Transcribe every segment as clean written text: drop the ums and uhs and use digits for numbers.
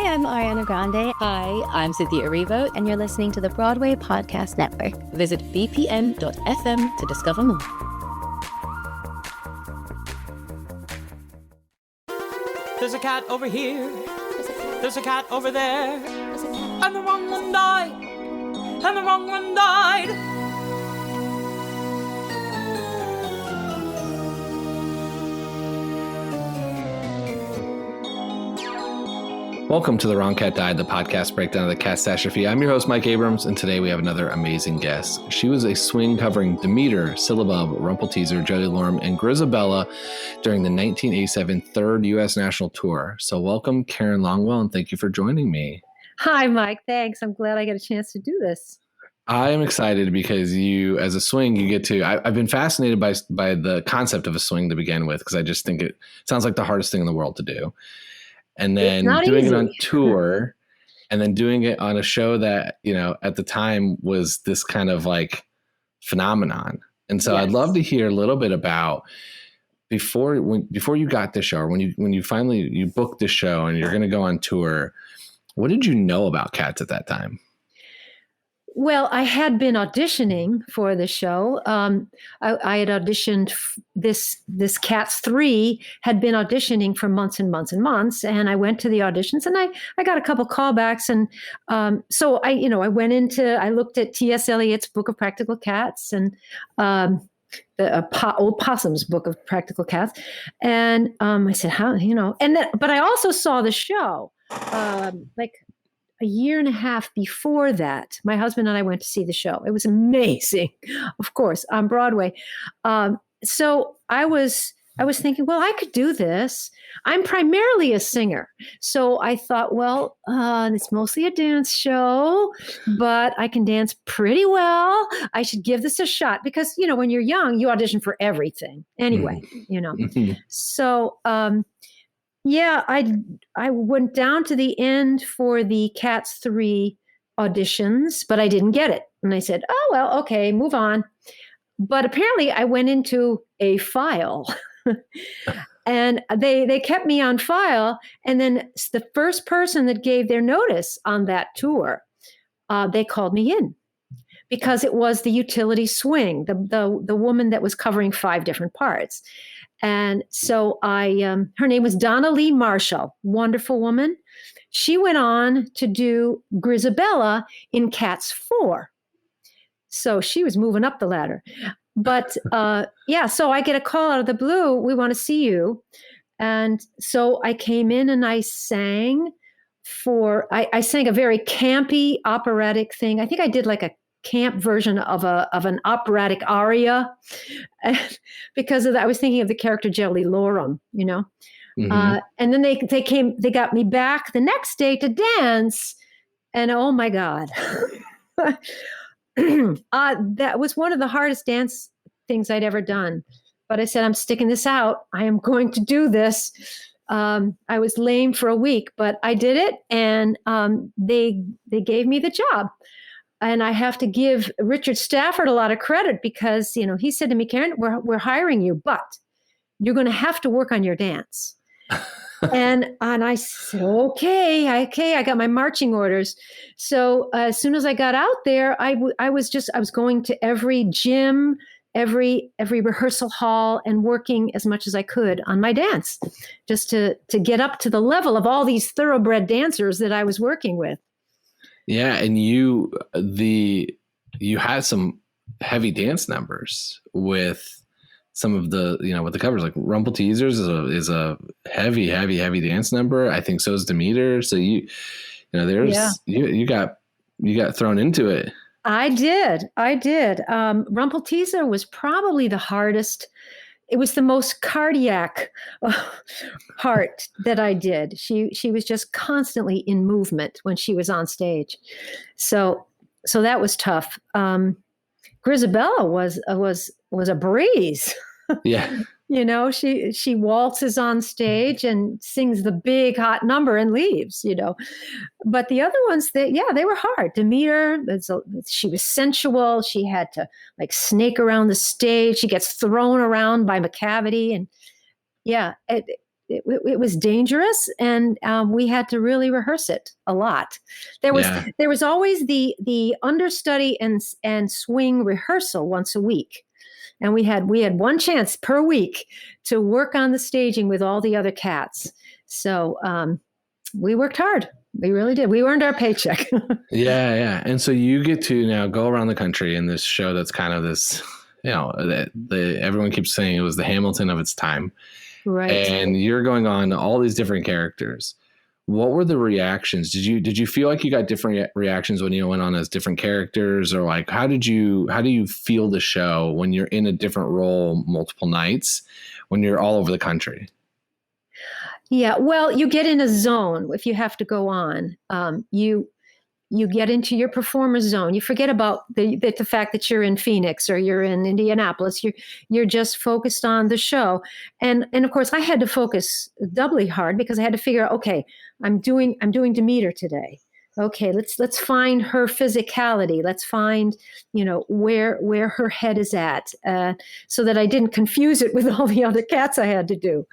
I'm Ariana Grande. Hi, I'm Cynthia Erivo. And you're listening to the Broadway Podcast Network. Visit bpn.fm to discover more. There's a cat over here. There's a cat over there. And the wrong one died. And the wrong one died. Welcome to The Wrong Cat Died, the podcast breakdown of the catastrophe. I'm your host, Mike Abrams, and today we have another amazing guest. She was a swing covering Demeter, Syllabub, Rumpelteazer, Jelly Lorm, and Grizabella during the 1987 third U.S. national tour. So welcome, Karen Longwell, and thank you for joining me. Hi, Mike. Thanks. I'm glad I get a chance to do this. I am excited because you, as a swing, you get to. I've been fascinated by the concept of a swing to begin with, because I just think it sounds like the hardest thing in the world to do. And then doing it on tour and then doing it on a show that, you know, at the time was this kind of like phenomenon. And so I'd love to hear a little bit about before you got the show, or when you finally booked the show and you're going to go on tour, what did you know about cats at that time? Well, I had been auditioning for the show. I had auditioned this Cats 3 had been auditioning for months and months and months, and I went to the auditions and I got a couple callbacks, and so I looked at T.S. Eliot's Book of Practical Cats and the Old Possum's Book of Practical Cats, and I said, how, you know, and then but I also saw the show like a year and a half before that. My husband and I went to see the show. It was amazing, of course, on Broadway. So I was thinking, well, I could do this. I'm primarily a singer. So I thought, well, it's mostly a dance show, but I can dance pretty well. I should give this a shot because, you know, when you're young, you audition for everything anyway, you know. So, yeah, I went down to the end for the Cats 3 auditions, but I didn't get it. And I said, oh, well, okay, move on. But apparently I went into a file and they kept me on file. And then the first person that gave their notice on that tour, they called me in because it was the utility swing, the woman that was covering 5 different parts. And so her name was Donna Lee Marshall, wonderful woman. She went on to do Grizabella in Cats 4. So she was moving up the ladder. But so I get a call out of the blue, we want to see you. And so I came in and I sang I sang a very campy operatic thing. I think I did like a camp version of an operatic aria because of that. I was thinking of the character Jelly Lorm, you know. And then they got me back the next day to dance, and oh my God. That was one of the hardest dance things I'd ever done. But I said, I'm sticking this out. I am going to do this. I was lame for a week, but I did it, and they gave me the job. And I have to give Richard Stafford a lot of credit because, you know, he said to me, Karen, we're hiring you, but you're going to have to work on your dance. and I said, okay, I got my marching orders. So as soon as I got out there, I was going to every gym, every rehearsal hall, and working as much as I could on my dance, just to get up to the level of all these thoroughbred dancers that I was working with. Yeah, and you had some heavy dance numbers with some of the, you know, with the covers, like Rumpelteazers is a heavy dance number. I think so is Demeter. So you got thrown into it. I did. Rumpelteazer was probably the hardest. It was the most cardiac part that I did. She was just constantly in movement when she was on stage. So that was tough. Grizabella was a breeze. Yeah. You know, she waltzes on stage and sings the big hot number and leaves, you know. But the other ones, they were hard. Demeter, she was sensual. She had to like snake around the stage. She gets thrown around by McCavity. And yeah, it was dangerous, and we had to really rehearse it a lot. There was always the understudy and swing rehearsal once a week, and we had one chance per week to work on the staging with all the other cats. So we worked hard. We really did. We earned our paycheck. Yeah. And so you get to now go around the country in this show that's kind of this, everyone keeps saying it was the Hamilton of its time. Right. And you're going on all these different characters. What were the reactions? Did you feel like you got different reactions when you went on as different characters, or like how do you feel the show when you're in a different role multiple nights when you're all over the country? Yeah, well, you get in a zone if you have to go on. You get into your performer zone. You forget about the fact that you're in Phoenix or you're in Indianapolis. You're just focused on the show, and of course, I had to focus doubly hard because I had to figure out, okay, I'm doing Demeter today. Okay, let's find her physicality. Let's find where her head is at, so that I didn't confuse it with all the other cats I had to do.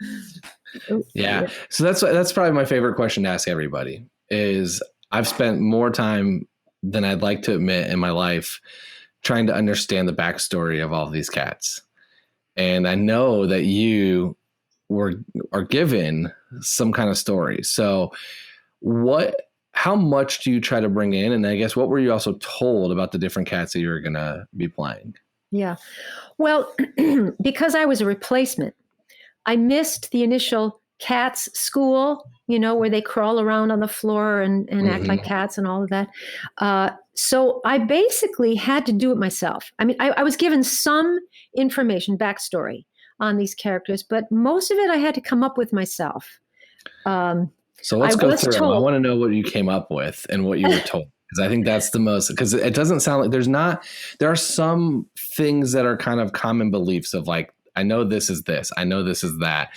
Yeah. So that's probably my favorite question to ask everybody is I've spent more time than I'd like to admit in my life trying to understand the backstory of all of these cats. And I know that you are given some kind of story. So how much do you try to bring in? And I guess what were you also told about the different cats that you were going to be playing? Yeah. Well, because I was a replacement, I missed the initial cats school, where they crawl around on the floor and act like cats and all of that. So I basically had to do it myself. I mean, I was given some information, backstory on these characters, but most of it I had to come up with myself. So let's go through them. I want to know what you came up with and what you were told. Because I think that's the most, because it doesn't sound like there are some things that are kind of common beliefs of like, I know this is this, I know this is that.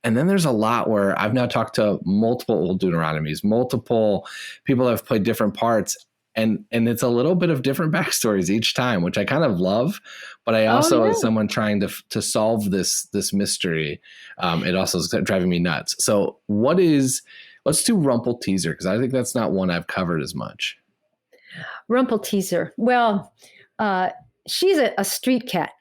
And then there's a lot where I've now talked to multiple old Deuteronomies, multiple people that have played different parts. And it's a little bit of different backstories each time, which I kind of love. But I also, as someone trying to solve this mystery, it also is driving me nuts. So let's do Rumple Teaser, because I think that's not one I've covered as much. Rumple Teaser. Well, she's a street cat.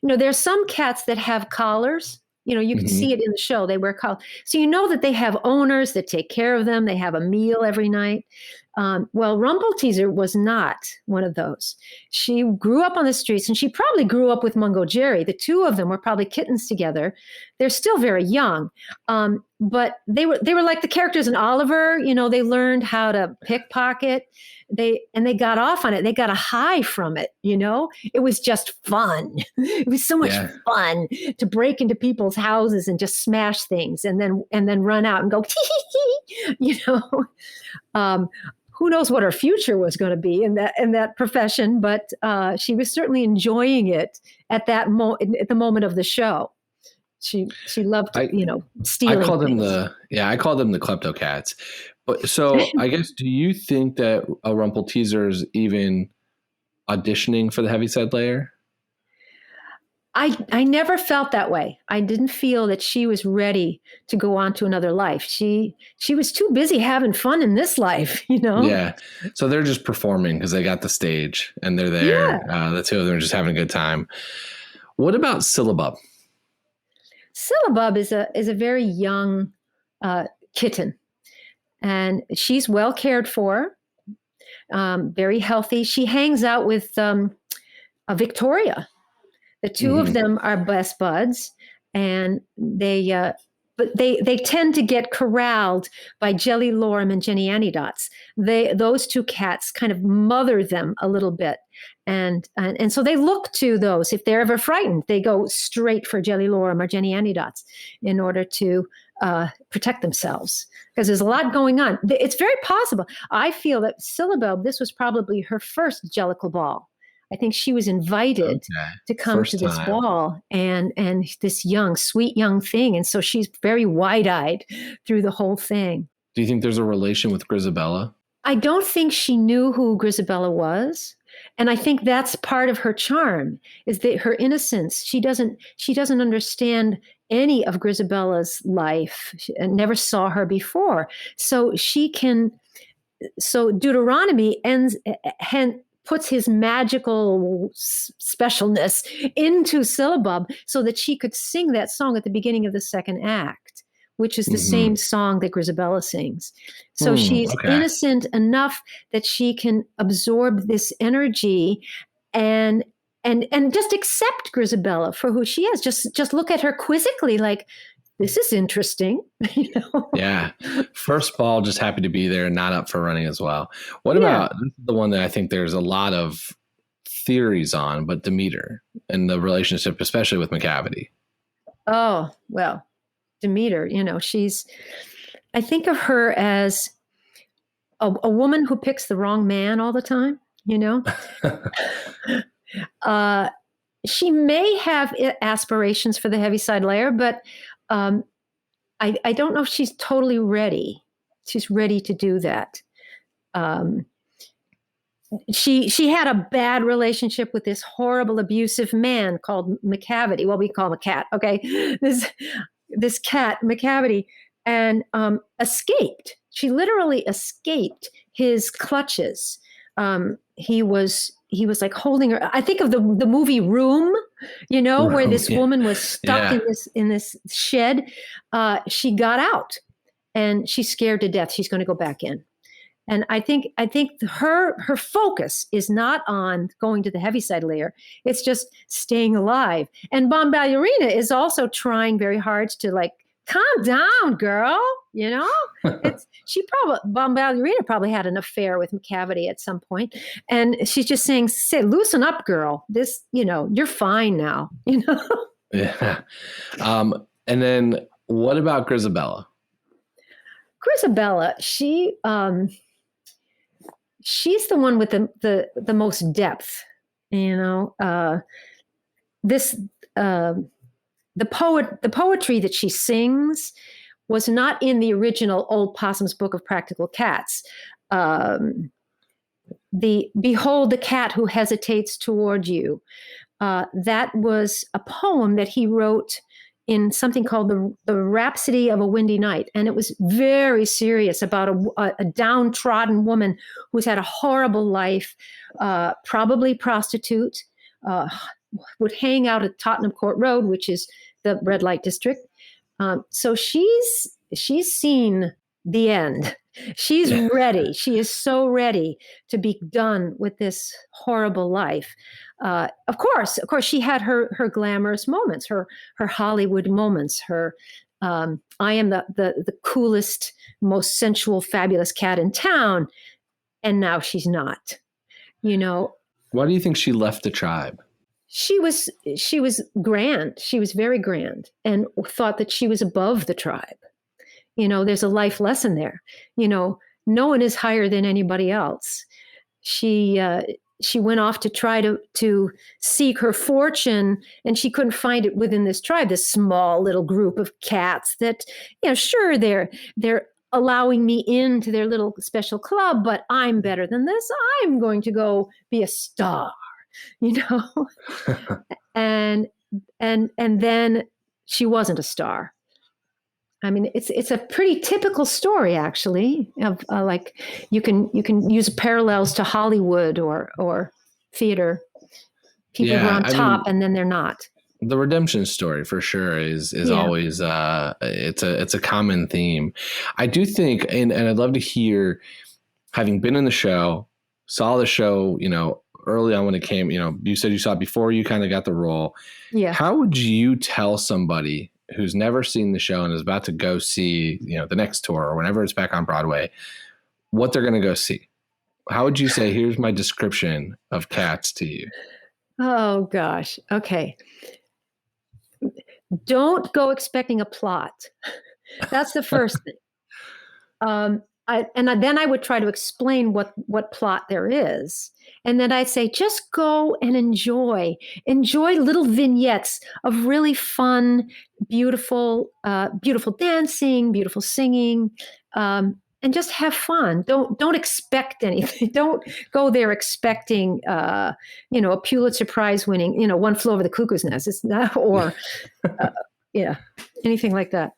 There's some cats that have collars. You can see it in the show. They wear collars. So that they have owners that take care of them. They have a meal every night. Well, Rumple Teaser was not one of those. She grew up on the streets, and she probably grew up with Mungo Jerry. The two of them were probably kittens together. They're still very young. But they were like the characters in Oliver. They learned how to pickpocket. They got off on it. They got a high from it. It was just fun. It was so much fun to break into people's houses and just smash things, and then run out and go, who knows what her future was going to be in that profession? But she was certainly enjoying it at at the moment of the show. She loved, stealing. I call them the klepto cats. But so I guess, do you think that a Rumple Teaser is even auditioning for the Heaviside Layer? I never felt that way. I didn't feel that she was ready to go on to another life. She was too busy having fun in this life, Yeah. So they're just performing because they got the stage and they're there. Yeah. The two of them are just having a good time. What about Syllabub? Syllabub is a very young kitten, and she's well cared for, very healthy. She hangs out with Victoria. The two of them are best buds, and they tend to get corralled by Jelly Lorem and Jenny Anydots. Those two cats kind of mother them a little bit, and so they look to those. If they're ever frightened, they go straight for Jelly Lorem or Jenny Anydots in order to protect themselves, because there's a lot going on. It's very possible. I feel that Syllabub, this was probably her first Jellicle ball. I think she was invited to come first to this ball and this sweet young thing. And so she's very wide-eyed through the whole thing. Do you think there's a relation with Grizabella? I don't think she knew who Grizabella was. And I think that's part of her charm, is that her innocence. She doesn't understand any of Grizabella's life, never saw her before. So Deuteronomy puts his magical specialness into syllabub so that she could sing that song at the beginning of the second act, which is the same song that Grizabella sings. So she's innocent enough that she can absorb this energy and just accept Grizabella for who she is. Just look at her quizzically, like, this is interesting. Yeah. First ball, just happy to be there and not up for running as well. What about the one that I think there's a lot of theories on, but Demeter and the relationship, especially with Macavity? Oh, well, Demeter, I think of her as a woman who picks the wrong man all the time, She may have aspirations for the Heaviside Layer, but I don't know if she's totally ready. She's ready to do that. She had a bad relationship with this horrible, abusive man called Macavity. Well, we call him a cat. Okay, this cat Macavity, and escaped. She literally escaped his clutches. He was like holding her. I think of the movie Room, where this woman was stuck in this shed. She got out, and she's scared to death. She's going to go back in. And I think her focus is not on going to the Heaviside Layer. It's just staying alive. And Bombalurina is also trying very hard to, like, calm down, girl. Bombalurina probably had an affair with Macavity at some point, and she's just saying, "Say, loosen up, girl. This, you're fine now." Yeah. And then what about Grizabella? Grizabella, she's the one with the most depth. The poetry that she sings was not in the original Old Possum's Book of Practical Cats. The Behold the Cat Who Hesitates Toward You. That was a poem that he wrote in something called the Rhapsody of a Windy Night. And it was very serious about a downtrodden woman who's had a horrible life, probably prostitute, would hang out at Tottenham Court Road, which is the red light district. So she's seen the end. She's ready. She is so ready to be done with this horrible life. Of course, she had her glamorous moments, her Hollywood moments. Her I am the coolest, most sensual, fabulous cat in town, and now she's not. Why do you think she left the tribe? She was grand. She was very grand, and thought that she was above the tribe. There's a life lesson there. No one is higher than anybody else. She went off to try to seek her fortune, and she couldn't find it within this tribe, this small little group of cats that, sure, they're allowing me into their little special club, but I'm better than this. I'm going to go be a star. and then she wasn't a star. I mean, it's a pretty typical story, actually, of like you can use parallels to Hollywood or theater. People who are on top and then they're not. The redemption story for sure is always it's a common theme. I do think, and I'd love to hear, having been in the show, saw the show, early on when it came, you said you saw it before you kind of got the role. Yeah. How would you tell somebody who's never seen the show and is about to go see, the next tour or whenever it's back on Broadway, what they're going to go see? How would you say, here's my description of Cats to you? Oh, gosh. Okay. Don't go expecting a plot. That's the first thing. Then I would try to explain what plot there is. And then I'd say, just go and enjoy little vignettes of really fun, beautiful dancing, beautiful singing, and just have fun. Don't expect anything. Don't go there expecting, a Pulitzer Prize winning, One Flew Over the Cuckoo's Nest. It's not, or Yeah, anything like that.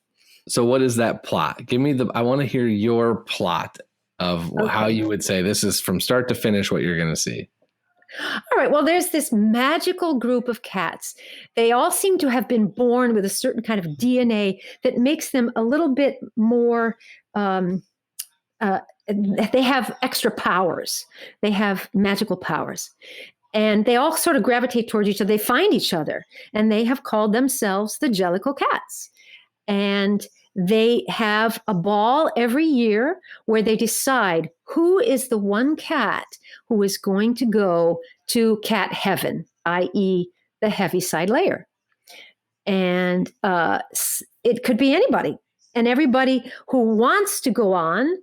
So what is that plot? I want to hear your plot of how you would say this is from start to finish what you're going to see. All right. Well, there's this magical group of cats. They all seem to have been born with a certain kind of DNA that makes them a little bit more, they have extra powers. They have magical powers. And they all sort of gravitate towards each other. They find each other. And they have called themselves the Jellicle Cats. And they have a ball every year where they decide who is the one cat who is going to go to cat heaven, i.e., the Heaviside Layer. And it could be anybody. And everybody who wants to go on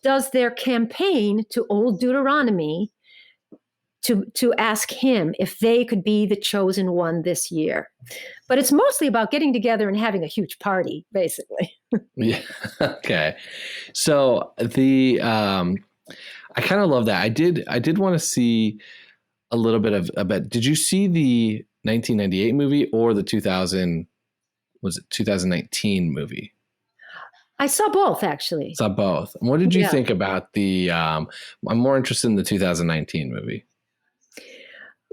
does their campaign to Old Deuteronomy to ask him if they could be the chosen one this year. But it's mostly about getting together and having a huge party, basically. Yeah. Okay. So I kind of love that. I did want to see a little bit of did you see the 1998 movie or the 2019 movie? I saw both, actually. Saw both. What did you think about the I'm more interested in the 2019 movie.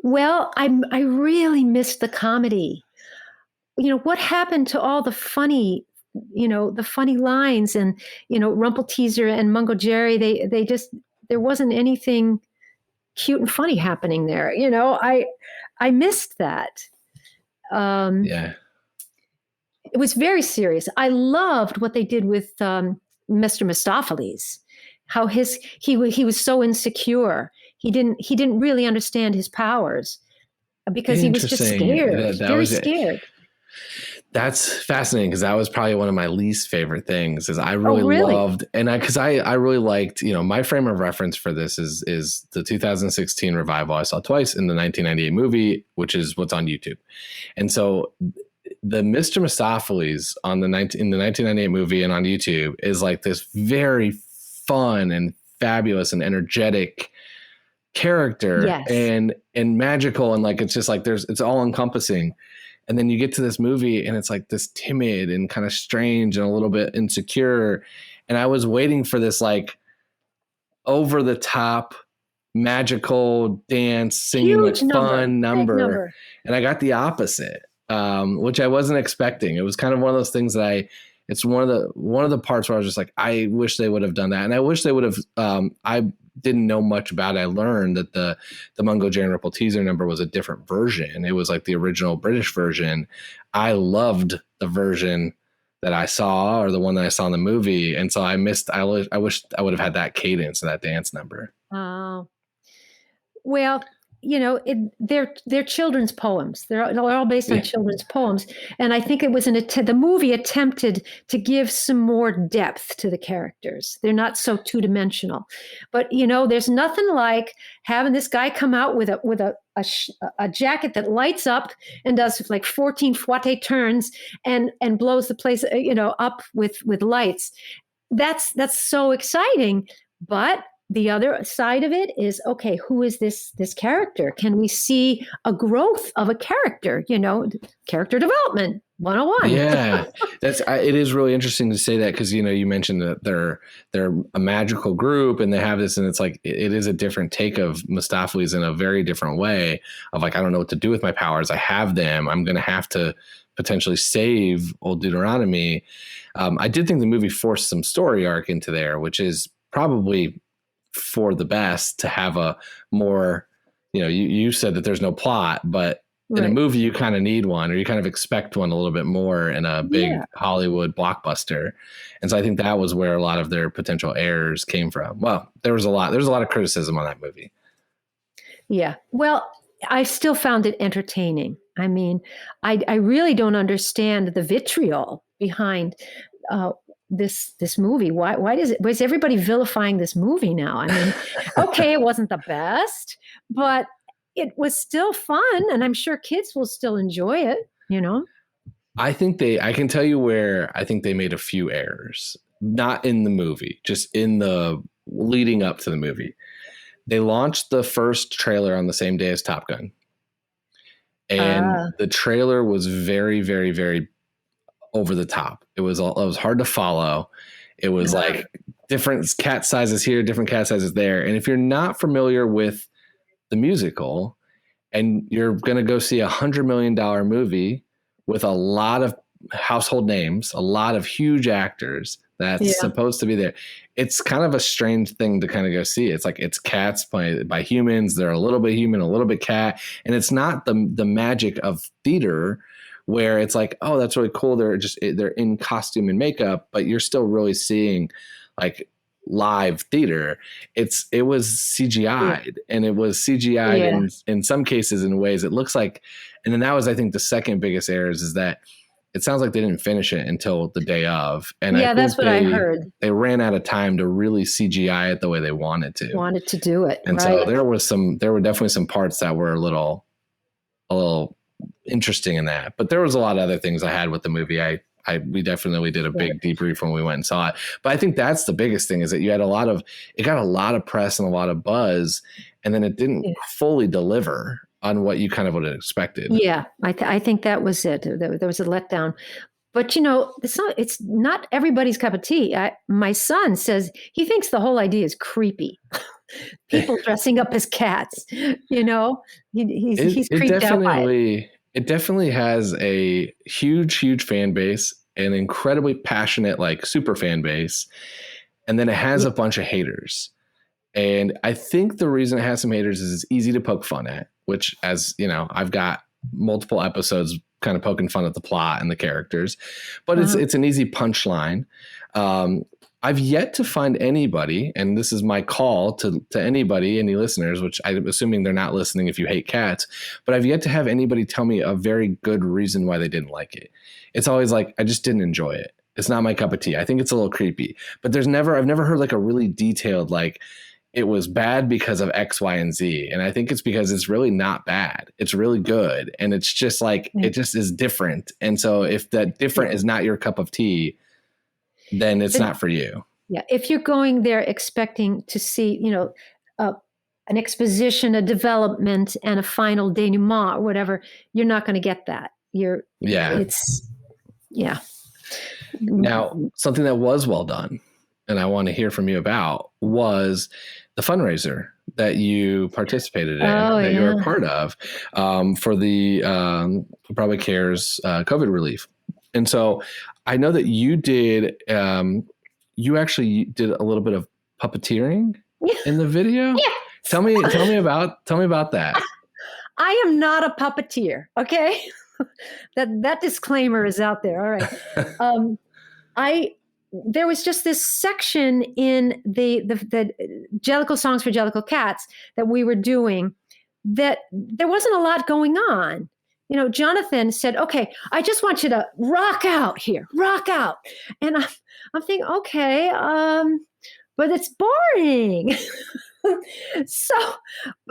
Well, I really missed the comedy. What happened to all the funny, the funny lines and, Rumpelteazer and Mungo Jerry, they just, there wasn't anything cute and funny happening there. I missed that. Yeah. It was very serious. I loved what they did with Mr. Mistopheles, how he was so insecure. He didn't really understand his powers because he was just scared, very scared. That's fascinating because that was probably one of my least favorite things. Is I really loved, and I really liked. My frame of reference for this is the 2016 revival I saw twice in the 1998 movie, which is what's on YouTube, and so the Mr. Mistopheles in the 1998 movie and on YouTube is like this very fun and fabulous and energetic character. Yes. and magical, and like it's just like it's all encompassing. And then you get to this movie and it's like this timid and kind of strange and a little bit insecure. And I was waiting for this like over the top magical dance singing like fun number. And I got the opposite, which I wasn't expecting. It was kind of one of those things that it's one of the parts where I was just like, I wish they would have done that. And I wish they would have, I didn't know much about it. I learned that the Mungo Jerry and Rumpelteazer number was a different version. It was like the original British version. I loved the version that I saw, or the one that I saw in the movie. And so I wish I would have had that cadence and that dance number. Oh, well, they're children's poems. They're all based on children's poems. And I think it was the movie attempted to give some more depth to the characters. They're not so two-dimensional. But, there's nothing like having this guy come out with a jacket that lights up and does like 14 fouette turns and blows the place, up with lights. That's so exciting. But the other side of it is, okay, who is this character? Can we see a growth of a character? Character development 101. Yeah, it is really interesting to say that because you mentioned that they're a magical group and they have this, and it's like it is a different take of Mistopheles in a very different way of like, I don't know what to do with my powers. I have them. I'm going to have to potentially save Old Deuteronomy. I did think the movie forced some story arc into there, which is probably for the best to have a more, you said that there's no plot, but in a movie you kind of need one, or you kind of expect one a little bit more in a big Hollywood blockbuster. And so I think that was where a lot of their potential errors came from. Well, there's a lot of criticism on that movie. Yeah. Well, I still found it entertaining. I mean, I really don't understand the vitriol behind this movie. Why is everybody vilifying this movie now? I mean, okay, it wasn't the best, but it was still fun, and I'm sure kids will still enjoy it, I can tell you where I think they made a few errors, not in the movie, just in the leading up to the movie. They launched the first trailer on the same day as Top Gun. And the trailer was very, very, very over the top. It was hard to follow. It was like different cat sizes here, different cat sizes there. And if you're not familiar with the musical and you're going to go see $100 million movie with a lot of household names, a lot of huge actors that's supposed to be there, it's kind of a strange thing to kind of go see. It's like it's cats by humans. They're a little bit human, a little bit cat. And it's not the magic of theater where it's like, oh, that's really cool. They're in costume and makeup, but you're still really seeing like live theater. It was CGI'd, and it was CGI'd in some cases in ways it looks like. And then that was, I think, the second biggest errors is that it sounds like they didn't finish it until the day of. And I think that's what I heard. They ran out of time to really CGI it the way they wanted to. Wanted to do it. And so there were definitely some parts that were a little interesting in that. But there was a lot of other things I had with the movie. We definitely did a big debrief when we went and saw it. But I think that's the biggest thing is that it got a lot of press and a lot of buzz, and then it didn't fully deliver on what you kind of would have expected. Yeah, I think that was it. There was a letdown. But, it's not everybody's cup of tea. My son says he thinks the whole idea is creepy. People dressing up as cats, he's creeped out by it. It definitely has a huge, huge fan base, an incredibly passionate, like super fan base. And then it has a bunch of haters. And I think the reason it has some haters is it's easy to poke fun at, which, as you know, I've got multiple episodes kind of poking fun at the plot and the characters, but it's an easy punchline. I've yet to find anybody, and this is my call to anybody, any listeners, which I'm assuming they're not listening if you hate cats, but I've yet to have anybody tell me a very good reason why they didn't like it. It's always like, I just didn't enjoy it. It's not my cup of tea. I think it's a little creepy, but I've never heard like a really detailed, like, it was bad because of X, Y, and Z. And I think it's because it's really not bad. It's really good. And it's just like, it just is different. And so if that different is not your cup of tea, then it's not for you. Yeah. If you're going there expecting to see, an exposition, a development, and a final denouement or whatever, you're not going to get that. Now, something that was well done, and I want to hear from you about, was the fundraiser that you participated in, that you were a part of, for the Probably Cares COVID relief. And so I know that you did, you actually did a little bit of puppeteering in the video. Yeah. Tell me about that. I am not a puppeteer. Okay. that disclaimer is out there. All right. There was just this section in the Jellicle Songs for Jellicle Cats that we were doing that there wasn't a lot going on. Jonathan said, okay, I just want you to rock out here, rock out. And I'm thinking, okay, but it's boring. So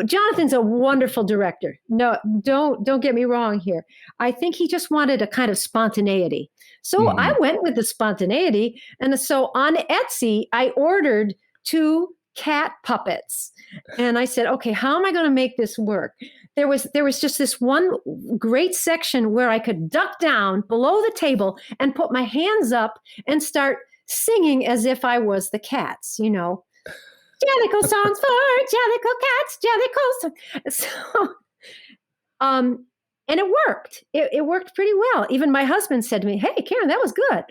Jonathan's a wonderful director. No, don't get me wrong here. I think he just wanted a kind of spontaneity. So I went with the spontaneity. And so on Etsy, I ordered 2 cat puppets. And I said, okay, how am I going to make this work? There was just this one great section where I could duck down below the table and put my hands up and start singing as if I was the cats, Jellicle songs for Jellicle cats, Jellicle. So, and it worked. It worked pretty well. Even my husband said to me, "Hey, Karen, that was good."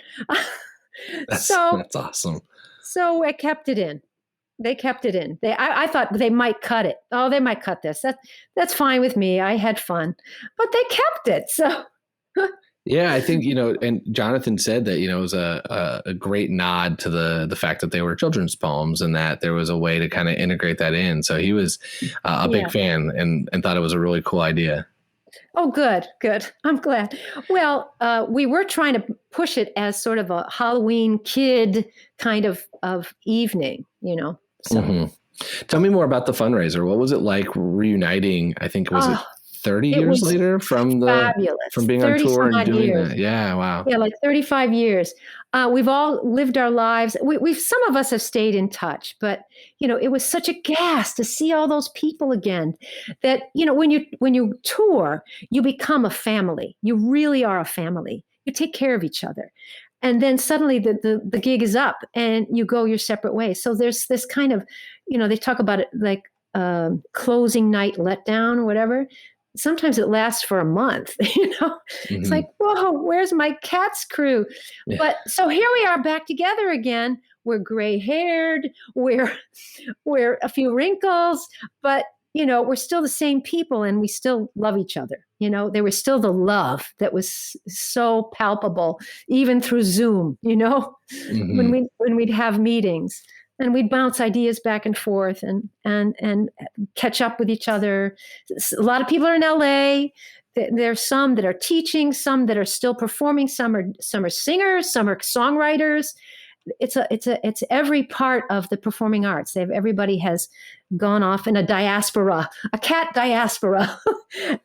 That's awesome. So I kept it in. They kept it in. I thought they might cut it. Oh, they might cut this. That's fine with me. I had fun, but they kept it. So. Yeah, I think, and Jonathan said that, it was a great nod to the fact that they were children's poems and that there was a way to kind of integrate that in. So he was a big fan and thought it was a really cool idea. Oh, good. I'm glad. Well, we were trying to push it as sort of a Halloween kid kind of evening, So. Tell me more about the fundraiser. What was it like reuniting? I think, was it 30 years later from being on tour and doing years. That? Yeah, wow. Yeah, like 35 years. We've all lived our lives. We've some of us have stayed in touch, but it was such a gas to see all those people again. That when you tour, you become a family. You really are a family. you take care of each other. And then suddenly the gig is up and you go your separate ways. So there's this kind of, they talk about it like closing night letdown or whatever. Sometimes it lasts for a month, It's like, whoa, where's my Cats crew? Yeah. But so here we are back together again. We're gray haired, we're a few wrinkles, but we're still the same people and we still love each other. There was still the love that was so palpable, even through Zoom, when we'd have meetings and we'd bounce ideas back and forth and catch up with each other. A lot of people are in LA. There's some that are teaching, some that are still performing, some are singers, some are songwriters. It's every part of the performing arts. Everybody has gone off in a cat diaspora,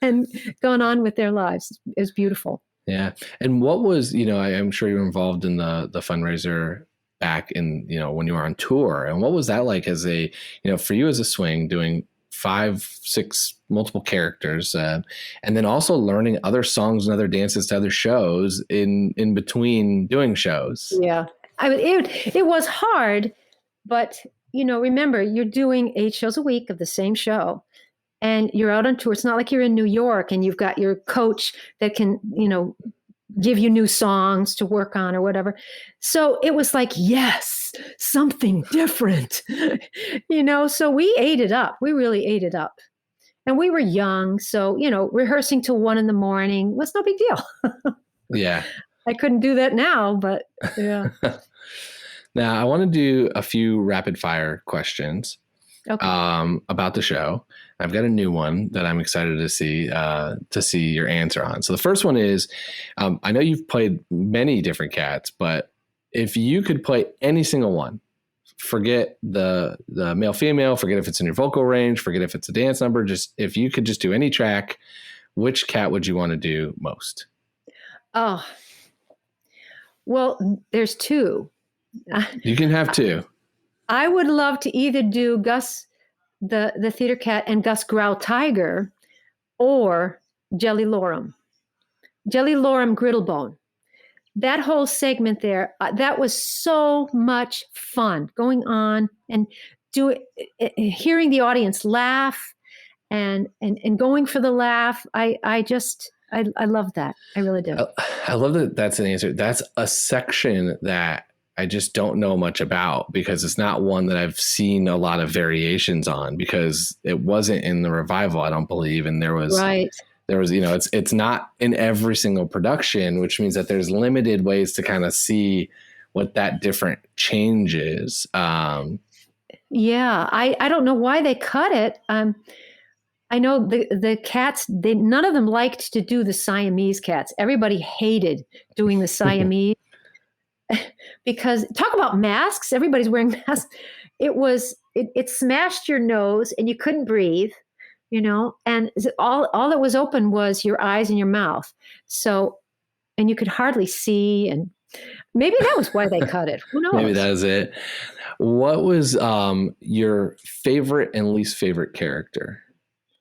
and gone on with their lives. It was beautiful. Yeah. And what was, I'm sure you were involved in the fundraiser back in, when you were on tour. And what was that like as for you as a swing, doing 5, 6 multiple characters, and then also learning other songs and other dances to other shows in between doing shows? Yeah. It was hard, but remember, you're doing 8 shows a week of the same show, and you're out on tour. It's not like you're in New York and you've got your coach that can, give you new songs to work on or whatever. So it was like, yes, something different, So we ate it up. We really ate it up, and we were young, so rehearsing till 1 a.m. was no big deal. Yeah. I couldn't do that now, but yeah. Now I want to do a few rapid fire questions about the show. I've got a new one that I'm excited to see your answer on. So the first one is, I know you've played many different Cats, but if you could play any single one, forget the male, female, forget if it's in your vocal range, forget if it's a dance number, just if you could just do any track, which Cat would you want to do most? Oh, well, there's 2. You can have 2. I would love to either do Gus, the theater cat, and Gus Growl Tiger, or Jelly Lorem Griddlebone. That whole segment there, that was so much fun going on and hearing the audience laugh and going for the laugh. I love that. I really do. I love that that's an answer. That's a section that I just don't know much about, because it's not one that I've seen a lot of variations on, because it wasn't in the revival, I don't believe. And there was, it's not in every single production, which means that there's limited ways to kind of see what that different change is. Yeah. I don't know why they cut it. I know the Cats, none of them liked to do the Siamese Cats. Everybody hated doing the Siamese because talk about masks. Everybody's wearing masks. It smashed your nose and you couldn't breathe, and all that was open was your eyes and your mouth. So, and you could hardly see, and maybe that was why they cut it. Who knows? Maybe that is it. What was your favorite and least favorite character?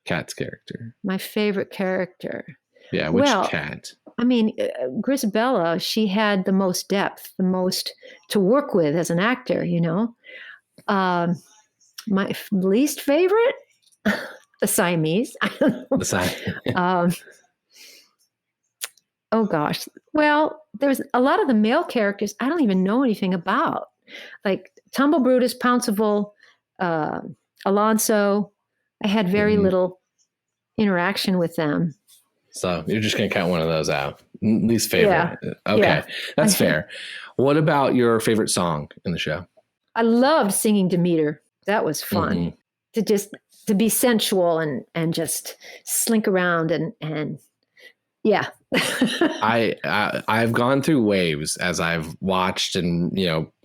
Cat's character. My favorite character. Yeah, which cat? I mean, Grizabella, she had the most depth, the most to work with as an actor, My least favorite? The Siamese. I don't know. The Siamese. Oh, gosh. Well, there's a lot of the male characters I don't even know anything about. Like Tumble Brutus, Pouncival, Alonso. I had very little interaction with them. So you're just going to count one of those out. Least favorite. Yeah. Okay. Yeah. That's fair. What about your favorite song in the show? I loved singing Demeter. That was fun to be sensual and just slink around and yeah. I've gone through waves as I've watched and,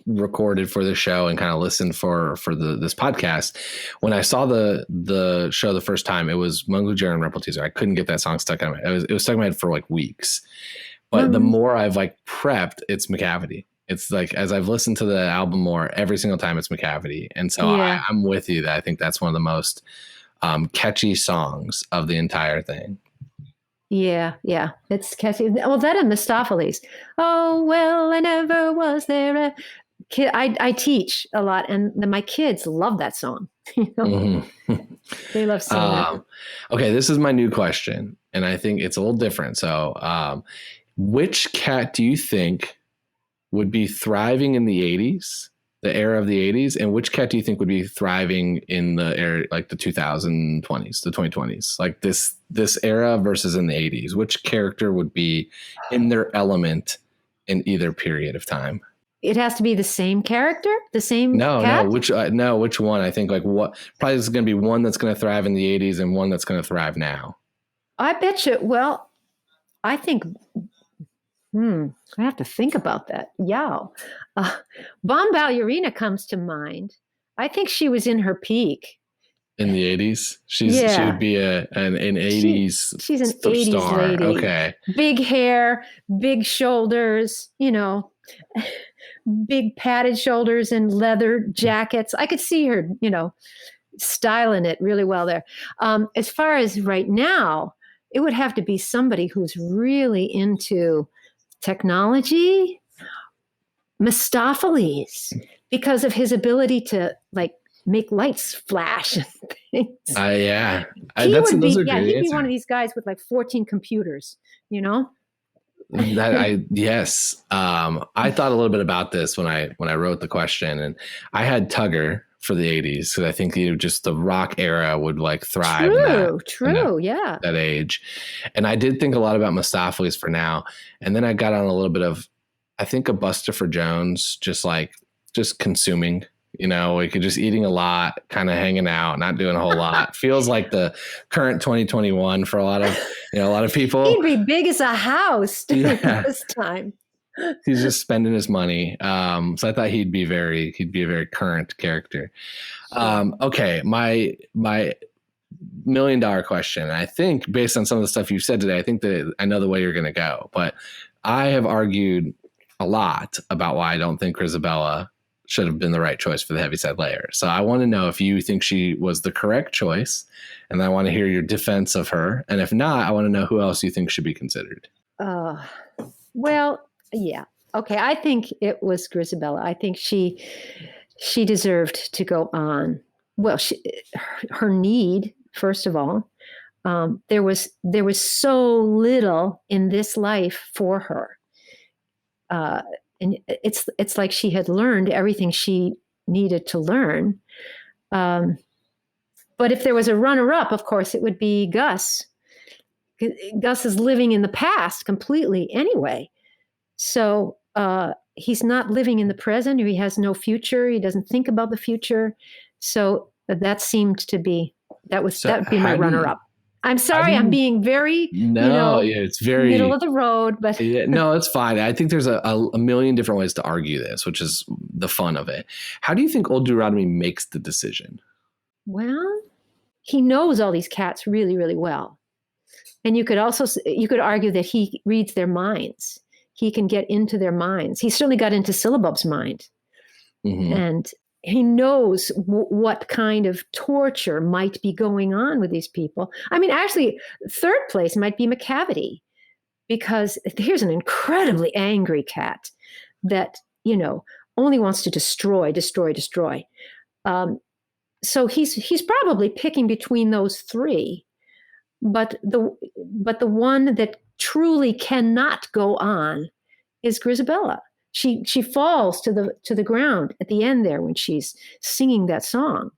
recorded for the show and kind of listened for this podcast. When I saw the show the first time, it was Mungu Jerry and Rebel Teaser. I couldn't get that song stuck in my head. It was stuck in my head for like weeks. But the more I've prepped, it's McCavity. It's like, as I've listened to the album more, every single time it's McCavity. And so I'm with you that I think that's one of the most catchy songs of the entire thing. Yeah, yeah. It's catchy. Well, that and Mistopheles. Oh, well, I never was there. Kid, I teach a lot, and my kids love that song. Mm-hmm. They love singing it. Okay, this is my new question, and I think it's a little different. So, which cat do you think would be thriving in the 80s, the era of the 80s, and which cat do you think would be thriving in the era, like the 2020s, the 2020s, like this era versus in the 80s? Which character would be in their element in either period of time? It has to be the same character, the same cat? Which one? I think like what probably is going to be one that's going to thrive in the 80s and one that's going to thrive now. I bet you. Well, I think. I have to think about that. Yeah, Bomb Ballerina comes to mind. I think she was in her peak in the 80s. She would be an 80s. She's an 80s star. lady. Okay, big hair, big shoulders. Big padded shoulders and leather jackets. I could see her, styling it really well there. As far as right now, it would have to be somebody who's really into technology. Mistopheles, because of his ability to like make lights flash and things. Yeah. He'd be one of these guys with like 14 computers, Yes. I thought a little bit about this when I wrote the question, and I had Tugger for the 80s because I think just the rock era would like thrive. That age. And I did think a lot about Mistopheles for now, and then I got on a little bit of, I think, a Bustopher Jones, just consuming. We could just eating a lot, kind of hanging out, not doing a whole lot. Feels like the current 2021 for a lot of people. He'd be big as a house during this time. He's just spending his money. So I thought he'd be a very current character. Okay, my $1 million question. I think based on some of the stuff you've said today, I think that I know the way you're going to go. But I have argued a lot about why I don't think Grizabella should have been the right choice for the Heaviside Layer. So I want to know if you think she was the correct choice, and I want to hear your defense of her. And if not, I want to know who else you think should be considered. Well, yeah. Okay. I think it was Grizabella. I think she deserved to go on. Well, her need, first of all, there was so little in this life for her. And it's like she had learned everything she needed to learn. But if there was a runner-up, of course, it would be Gus. Gus is living in the past completely anyway. So he's not living in the present, or he has no future. He doesn't think about the future. So that seemed to be, that would be my runner-up. I'm sorry, I'm being very, it's very middle of the road, but no, it's fine. I think there's a million different ways to argue this, which is the fun of it. How do you think Old Deuteronomy makes the decision? Well, he knows all these cats really, really well. And you could argue that he reads their minds. He can get into their minds. He certainly got into Syllabub's mind. Mm-hmm. And he knows what kind of torture might be going on with these people. I mean, actually, third place might be McCavity, because here's an incredibly angry cat that, only wants to destroy. So he's probably picking between those three, but the one that truly cannot go on is Grizabella. She falls to the ground at the end there when she's singing that song,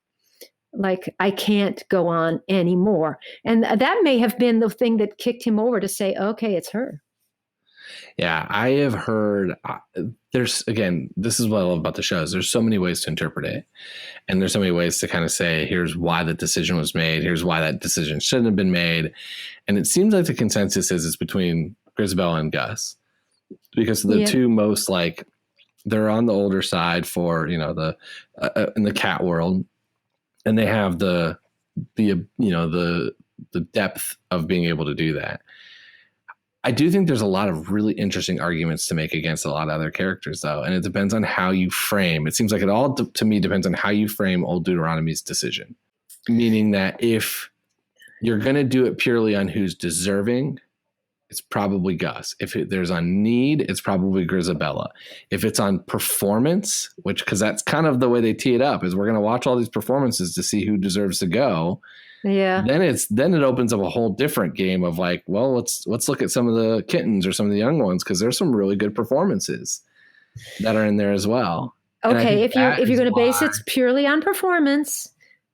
like, I can't go on anymore. And that may have been the thing that kicked him over to say, okay, it's her. Yeah, I have heard this is what I love about the shows. There's so many ways to interpret it. And there's so many ways to kind of say, here's why the decision was made. Here's why that decision shouldn't have been made. And it seems like the consensus is it's between Grizabella and Gus, because the two most, like, they're on the older side for, in the cat world. And they have the depth of being able to do that. I do think there's a lot of really interesting arguments to make against a lot of other characters, though. And it depends on how you frame. It seems like it all, to me, depends on how you frame Old Deuteronomy's decision. Meaning that if you're going to do it purely on who's deserving, it's probably Gus. If there's on need, it's probably Grizabella. If it's on performance, because that's kind of the way they tee it up, is we're going to watch all these performances to see who deserves to go. Yeah. Then it opens up a whole different game of like, well, let's look at some of the kittens or some of the young ones, because there's some really good performances that are in there as well. Okay, if you're going to base it purely on performance,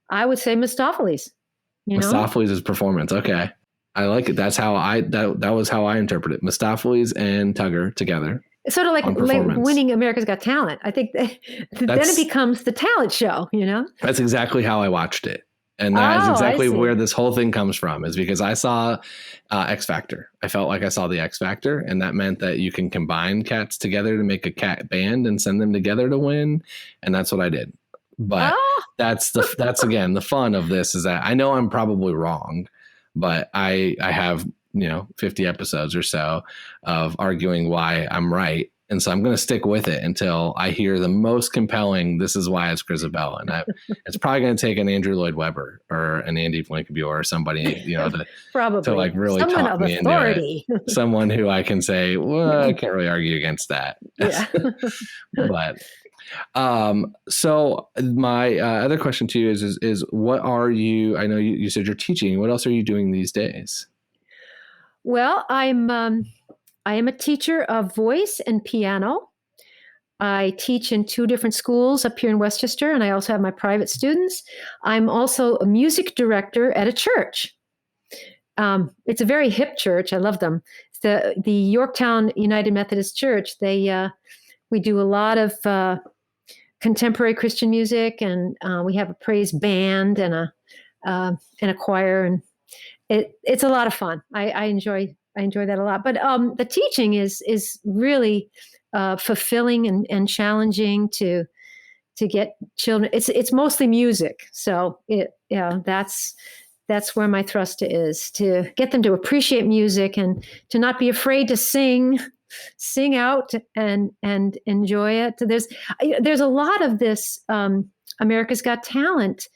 I would say Mistopheles. Mistopheles is performance. Okay. I like it. That's how that was how I interpret it. Mistopheles and Tugger together. It's sort of like winning America's Got Talent. I think then it becomes the talent show, That's exactly how I watched it. And that is exactly where this whole thing comes from, is because I saw X Factor. I felt like I saw the X Factor, and that meant that you can combine cats together to make a cat band and send them together to win. And that's what I did. But that's again, the fun of this is that I know I'm probably wrong, but I have, 50 episodes or so of arguing why I'm right. And so I'm going to stick with it until I hear the most compelling, this is why it's Grizabella. And it's probably going to take an Andrew Lloyd Webber or an Andy Blankenbuehler or somebody, to like really talk me into it. Someone who I can say, well, I can't really argue against that. Yeah. But so my other question to you is what are you, I know you said you're teaching, what else are you doing these days? Well, I am a teacher of voice and piano. I teach in 2 different schools up here in Westchester, and I also have my private students. I'm also a music director at a church. It's a very hip church. I love them. It's the Yorktown United Methodist Church. We do a lot of contemporary Christian music, and we have a praise band and a choir, and it's a lot of fun. I enjoy that a lot. But the teaching is really fulfilling and challenging to get children. It's mostly music, so that's where my thrust is, to get them to appreciate music and to not be afraid to sing out and enjoy it. There's a lot of this America's Got Talent.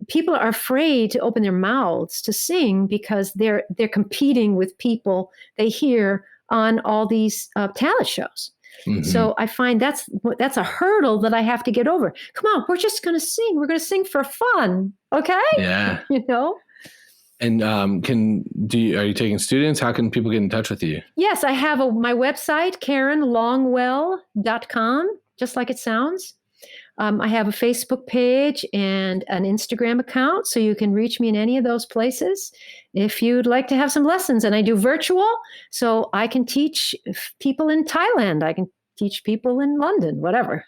People are afraid to open their mouths to sing because they're competing with people they hear on all these talent shows. Mm-hmm. So I find that's a hurdle that I have to get over. Come on, we're just going to sing. We're going to sing for fun. Okay. Yeah. And are you taking students? How can people get in touch with you? Yes, I have my website, KarenLongwell.com, just like it sounds. I have a Facebook page and an Instagram account, so you can reach me in any of those places if you'd like to have some lessons. And I do virtual, so I can teach people in Thailand. I can teach people in London, whatever.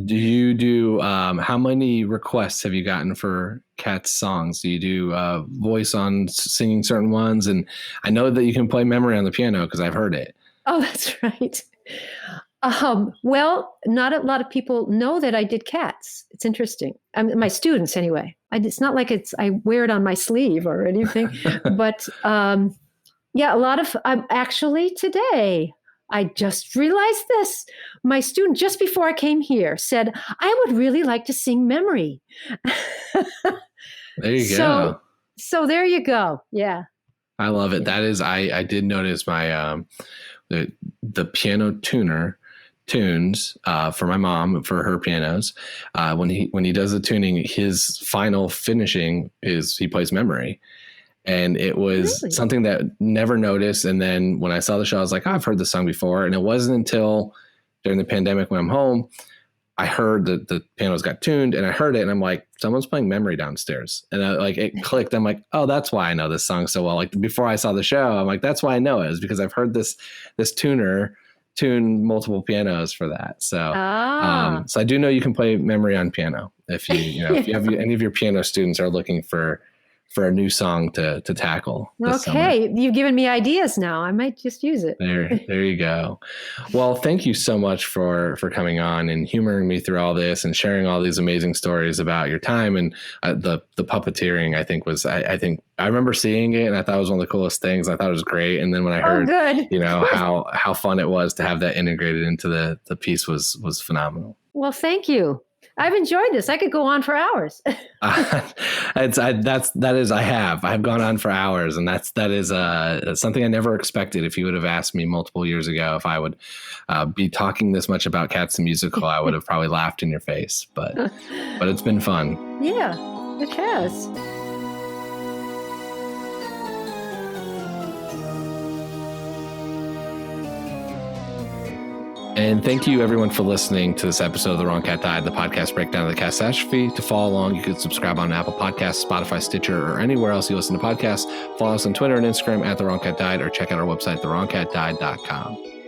Do you do, how many requests have you gotten for Cat's songs? Do you do voice on singing certain ones? And I know that you can play memory on the piano because I've heard it. Oh, that's right. Well, not a lot of people know that I did Cats. It's interesting. My students, anyway. It's not like I wear it on my sleeve or anything. But yeah, a lot of actually today. I just realized this. My student, just before I came here, said, I would really like to sing Memory. There you go. So there you go. Yeah. I love it. That is, I did notice my, the piano tunes for my mom, for her pianos. When he does the tuning, his final finishing is he plays Memory. And it was something that never noticed. And then when I saw the show, I was like, I've heard this song before. And it wasn't until during the pandemic when I'm home, I heard that the pianos got tuned and I heard it and I'm like, someone's playing Memory downstairs. And it clicked. I'm like, oh, that's why I know this song so well. Like before I saw the show, I'm like, that's why I know it, is because I've heard this tuner tune multiple pianos for that. So, so I do know you can play Memory on piano if if you have any of your piano students are looking for a new song to tackle. Okay. Summer. You've given me ideas now. I might just use it. There you go. Well, thank you so much for coming on and humoring me through all this and sharing all these amazing stories about your time. And the puppeteering, I think I remember seeing it and I thought it was one of the coolest things. I thought it was great. And then when I heard, how fun it was to have that integrated into the piece was phenomenal. Well, thank you. I've enjoyed this. I could go on for hours. I have gone on for hours, and that is something I never expected. If you would have asked me multiple years ago if I would be talking this much about Cats the Musical, I would have probably laughed in your face. But it's been fun. Yeah, it has. And thank you, everyone, for listening to this episode of The Wrong Cat Died, the podcast breakdown of the catastrophe. To follow along, you can subscribe on Apple Podcasts, Spotify, Stitcher, or anywhere else you listen to podcasts. Follow us on Twitter and Instagram at The Wrong Cat Died, or check out our website, thewrongcatdied.com.